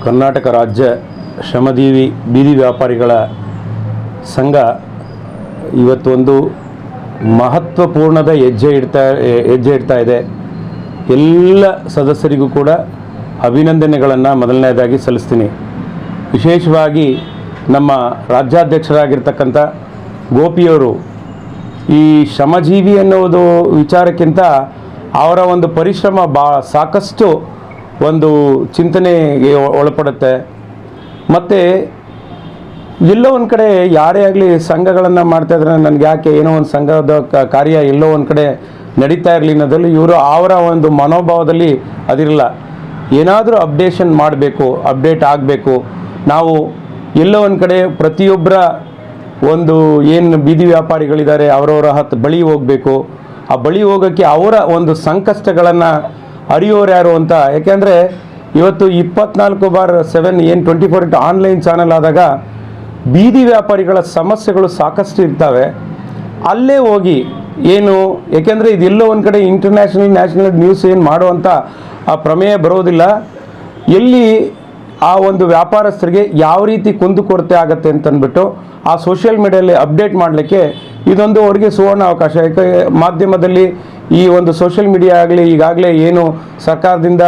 ಕರ್ನಾಟಕ ರಾಜ್ಯ ಶ್ರಮಜೀವಿ ಬೀದಿ ವ್ಯಾಪಾರಿಗಳ ಸಂಘ ಇವತ್ತು ಒಂದು ಮಹತ್ವಪೂರ್ಣದ ಹೆಜ್ಜೆ ಇಡ್ತಾ ಇದೆ. ಎಲ್ಲ ಸದಸ್ಯರಿಗೂ ಕೂಡ ಅಭಿನಂದನೆಗಳನ್ನು ಮೊದಲನೇದಾಗಿ ಸಲ್ಲಿಸ್ತೀನಿ. ವಿಶೇಷವಾಗಿ ನಮ್ಮ ರಾಜ್ಯಾಧ್ಯಕ್ಷರಾಗಿರ್ತಕ್ಕಂಥ ಗೋಪಿಯವರು ಈ ಶ್ರಮಜೀವಿ ಅನ್ನೋದು ವಿಚಾರಕ್ಕಿಂತ ಅವರ ಒಂದು ಪರಿಶ್ರಮ ಸಾಕಷ್ಟು ಒಂದು ಚಿಂತನೆಗೆ ಒಳಪಡುತ್ತೆ. ಮತ್ತು ಎಲ್ಲೋ ಒಂದು ಕಡೆ ಯಾರೇ ಆಗಲಿ ಸಂಘಗಳನ್ನು ಮಾಡ್ತಾಯಿದ್ರೆ ನನಗೆ ಯಾಕೆ ಏನೋ ಒಂದು ಸಂಘದ ಕಾರ್ಯ ಎಲ್ಲೋ ಒಂದು ಕಡೆ ನಡೀತಾ ಇರಲಿ ಅನ್ನೋದ್ರಲ್ಲಿ ಇವರು ಅವರ ಒಂದು ಮನೋಭಾವದಲ್ಲಿ ಅದಿರಲ್ಲ. ಏನಾದರೂ ಅಪ್ಡೇಷನ್ ಮಾಡಬೇಕು, ಅಪ್ಡೇಟ್ ಆಗಬೇಕು. ನಾವು ಎಲ್ಲೋ ಒಂದು ಕಡೆ ಪ್ರತಿಯೊಬ್ಬರ ಒಂದು ಏನು ಬೀದಿ ವ್ಯಾಪಾರಿಗಳಿದ್ದಾರೆ ಅವರವರ ಬಳಿ ಹೋಗಬೇಕು. ಆ ಬಳಿ ಹೋಗೋಕ್ಕೆ ಅವರ ಒಂದು ಸಂಕಷ್ಟಗಳನ್ನು ಅರಿಯೋರು ಯಾರು ಅಂತ. ಯಾಕೆಂದರೆ ಇವತ್ತು 24/7 ಏನು 24 ಆನ್ಲೈನ್ ಚಾನಲ್ ಆದಾಗ ಬೀದಿ ವ್ಯಾಪಾರಿಗಳ ಸಮಸ್ಯೆಗಳು ಸಾಕಷ್ಟು ಇರ್ತವೆ. ಅಲ್ಲೇ ಹೋಗಿ ಏನು, ಏಕೆಂದರೆ ಇದೆಲ್ಲೋ ಒಂದು ಕಡೆ ಇಂಟರ್ನ್ಯಾಷನಲ್ ನ್ಯಾಷನಲ್ ನ್ಯೂಸ್ ಏನು ಮಾಡುವಂಥ ಆ ಪ್ರಮೇಯ ಬರೋದಿಲ್ಲ. ಎಲ್ಲಿ ಆ ಒಂದು ವ್ಯಾಪಾರಸ್ಥರಿಗೆ ಯಾವ ರೀತಿ ಕುಂದುಕೊರತೆ ಆಗುತ್ತೆ ಅಂತಂದ್ಬಿಟ್ಟು ಆ ಸೋಷಿಯಲ್ ಮೀಡಿಯಲ್ಲಿ ಅಪ್ಡೇಟ್ ಮಾಡಲಿಕ್ಕೆ ಇದೊಂದು ಅವರಿಗೆ ಸುವರ್ಣ ಅವಕಾಶ. ಯಾಕೆ ಮಾಧ್ಯಮದಲ್ಲಿ ಈ ಒಂದು ಸೋಷಿಯಲ್ ಮೀಡಿಯಾ ಆಗಲಿ ಈಗಾಗಲೇ ಏನು ಸರ್ಕಾರದಿಂದ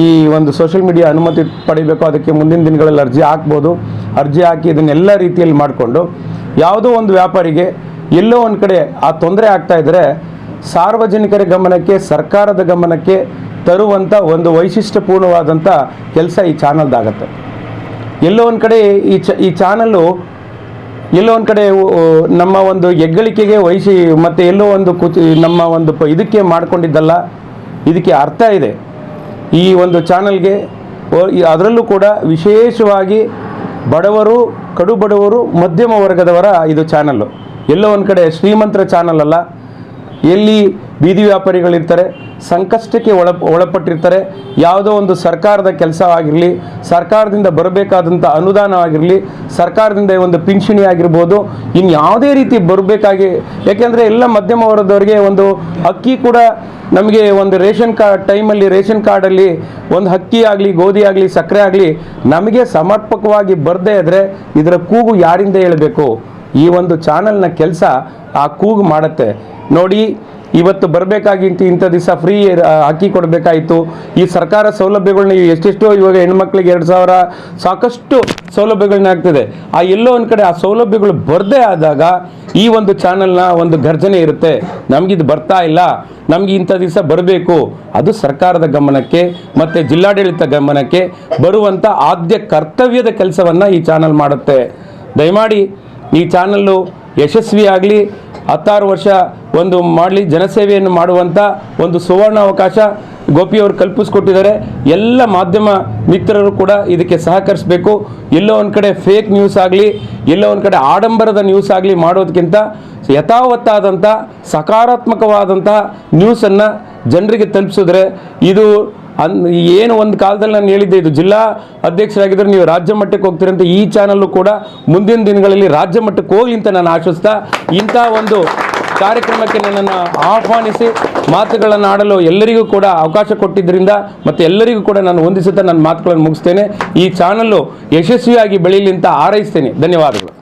ಈ ಒಂದು ಸೋಷಿಯಲ್ ಮೀಡಿಯಾ ಅನುಮತಿ ಪಡಿಬೇಕು, ಅದಕ್ಕೆ ಮುಂದಿನ ದಿನಗಳಲ್ಲಿ ಅರ್ಜಿ ಹಾಕ್ಬೋದು. ಅರ್ಜಿ ಹಾಕಿ ಇದನ್ನೆಲ್ಲ ರೀತಿಯಲ್ಲಿ ಮಾಡಿಕೊಂಡು ಯಾವುದೋ ಒಂದು ವ್ಯಾಪಾರಿಗೆ ಎಲ್ಲೋ ಒಂದು ಕಡೆ ಆ ತೊಂದರೆ ಆಗ್ತಾಯಿದ್ರೆ ಸಾರ್ವಜನಿಕರ ಗಮನಕ್ಕೆ, ಸರ್ಕಾರದ ಗಮನಕ್ಕೆ ತರುವಂಥ ಒಂದು ವೈಶಿಷ್ಟ್ಯಪೂರ್ಣವಾದಂಥ ಕೆಲಸ ಈ ಚಾನಲ್ದಾಗತ್ತೆ. ಎಲ್ಲೋ ಒಂದು ಕಡೆ ಈ ಚಾನಲ್ಲು ಎಲ್ಲೋ ಒಂದು ಕಡೆ ನಮ್ಮ ಒಂದು ಹೆಗ್ಗಳಿಕೆಗೆ ಮತ್ತು ಎಲ್ಲೋ ಒಂದು ನಮ್ಮ ಒಂದು ಇದಕ್ಕೆ ಮಾಡಿಕೊಂಡಿದ್ದಲ್ಲ. ಇದಕ್ಕೆ ಅರ್ಥ ಇದೆ. ಈ ಒಂದು ಚಾನಲ್ಗೆ ಅದರಲ್ಲೂ ಕೂಡ ವಿಶೇಷವಾಗಿ ಬಡವರು, ಕಡು ಬಡವರು, ಮಧ್ಯಮ ವರ್ಗದವರ ಇದು ಚಾನಲ್ಲು. ಎಲ್ಲೋ ಒಂದು ಕಡೆ ಶ್ರೀಮಂತರ ಚಾನಲ್ ಅಲ್ಲ. ಎಲ್ಲಿ ಬೀದಿ ವ್ಯಾಪಾರಿಗಳಿರ್ತಾರೆ, ಸಂಕಷ್ಟಕ್ಕೆ ಒಳಪಟ್ಟಿರ್ತಾರೆ, ಯಾವುದೋ ಒಂದು ಸರ್ಕಾರದ ಕೆಲಸ ಆಗಿರಲಿ, ಸರ್ಕಾರದಿಂದ ಬರಬೇಕಾದಂಥ ಅನುದಾನವಾಗಿರಲಿ, ಸರ್ಕಾರದಿಂದ ಒಂದು ಪಿಂಚಣಿ ಆಗಿರ್ಬೋದು, ಇನ್ನು ಯಾವುದೇ ರೀತಿ ಬರಬೇಕಾಗಿ. ಯಾಕೆಂದರೆ ಎಲ್ಲ ಮಧ್ಯಮ ವರ್ಗದವರಿಗೆ ಒಂದು ಅಕ್ಕಿ ಕೂಡ ನಮಗೆ ಒಂದು ರೇಷನ್ ಟೈಮಲ್ಲಿ ರೇಷನ್ ಕಾರ್ಡಲ್ಲಿ ಒಂದು ಅಕ್ಕಿ ಆಗಲಿ, ಗೋಧಿ ಆಗಲಿ, ಸಕ್ಕರೆ ಆಗಲಿ ನಮಗೆ ಸಮರ್ಪಕವಾಗಿ ಬರದೇ ಇದ್ದರೆ ಇದರ ಕೂಗು ಯಾರಿಂದ ಹೇಳಬೇಕು? ಈ ಒಂದು ಚಾನಲ್ನ ಕೆಲಸ ಆ ಕೂಗು ಮಾಡುತ್ತೆ. ನೋಡಿ, ಇವತ್ತು ಬರಬೇಕಾಗಿತ್ತು, ಇಂಥ ದಿವಸ ಫ್ರೀ ಅಕ್ಕಿ ಕೊಡಬೇಕಾಯಿತು. ಈ ಸರ್ಕಾರ ಸೌಲಭ್ಯಗಳನ್ನ ಎಷ್ಟೆಷ್ಟೋ ಇವಾಗ ಹೆಣ್ಮಕ್ಳಿಗೆ 2,000 ಸಾಕಷ್ಟು ಸೌಲಭ್ಯಗಳನ್ನ ಆಗ್ತದೆ. ಆ ಎಲ್ಲೋ ಒಂದು ಕಡೆ ಆ ಸೌಲಭ್ಯಗಳು ಬರದೇ ಆದಾಗ ಈ ಒಂದು ಚಾನಲ್ನ ಒಂದು ಗರ್ಜನೆ ಇರುತ್ತೆ, ನಮಗಿದು ಬರ್ತಾ ಇಲ್ಲ, ನಮಗೆ ಇಂಥ ದಿವಸ ಬರಬೇಕು. ಅದು ಸರ್ಕಾರದ ಗಮನಕ್ಕೆ ಮತ್ತು ಜಿಲ್ಲಾಡಳಿತ ಗಮನಕ್ಕೆ ಬರುವಂಥ ಆದ್ಯ ಕರ್ತವ್ಯದ ಕೆಲಸವನ್ನು ಈ ಚಾನಲ್ ಮಾಡುತ್ತೆ. ದಯಮಾಡಿ ಈ ಚಾನಲ್ಲು ಯಶಸ್ವಿಯಾಗಲಿ, 16 ವರ್ಷ ಒಂದು ಮಾಡಲಿ, ಜನಸೇವೆಯನ್ನು ಮಾಡುವಂಥ ಒಂದು ಸುವರ್ಣ ಅವಕಾಶ ಗೋಪಿಯವರು ಕಲ್ಪಿಸ್ಕೊಟ್ಟಿದ್ದಾರೆ. ಎಲ್ಲ ಮಾಧ್ಯಮ ಮಿತ್ರರು ಕೂಡ ಇದಕ್ಕೆ ಸಹಕರಿಸಬೇಕು. ಎಲ್ಲೋ ಒಂದು ಕಡೆ ಫೇಕ್ ನ್ಯೂಸ್ ಆಗಲಿ, ಎಲ್ಲೋ ಒಂದು ಕಡೆ ಆಡಂಬರದ ನ್ಯೂಸ್ ಆಗಲಿ ಮಾಡೋದಕ್ಕಿಂತ ಯಥಾವತ್ತಾದಂಥ ಸಕಾರಾತ್ಮಕವಾದಂಥ ನ್ಯೂಸನ್ನು ಜನರಿಗೆ ತಲುಪಿಸಿದ್ರೆ ಇದು ಏನು ಒಂದು ಕಾಲದಲ್ಲಿ ನಾನು ಹೇಳಿದ್ದೆ, ಇದು ಜಿಲ್ಲಾ ಅಧ್ಯಕ್ಷರಾಗಿದ್ದರೆ ನೀವು ರಾಜ್ಯ ಮಟ್ಟಕ್ಕೆ ಹೋಗ್ತೀರಿ ಅಂತ. ಈ ಚಾನಲ್ಲು ಕೂಡ ಮುಂದಿನ ದಿನಗಳಲ್ಲಿ ರಾಜ್ಯ ಮಟ್ಟಕ್ಕೆ ಹೋಗಲಿ ಅಂತ ನಾನು ಆಶಿಸ್ತಾ, ಇಂಥ ಒಂದು ಕಾರ್ಯಕ್ರಮಕ್ಕೆ ನನ್ನನ್ನು ಆಹ್ವಾನಿಸಿ ಮಾತುಗಳನ್ನು ಆಡಲು ಎಲ್ಲರಿಗೂ ಕೂಡ ಅವಕಾಶ ಕೊಟ್ಟಿದ್ದರಿಂದ ಮತ್ತು ಎಲ್ಲರಿಗೂ ಕೂಡ ನಾನು ವಂದಿಸುತ್ತಾ ನನ್ನ ಮಾತುಗಳನ್ನು ಮುಗಿಸ್ತೇನೆ. ಈ ಚಾನಲ್ಲು ಯಶಸ್ವಿಯಾಗಿ ಬೆಳೀಲಿ ಅಂತ ಹಾರೈಸ್ತೇನೆ. ಧನ್ಯವಾದಗಳು.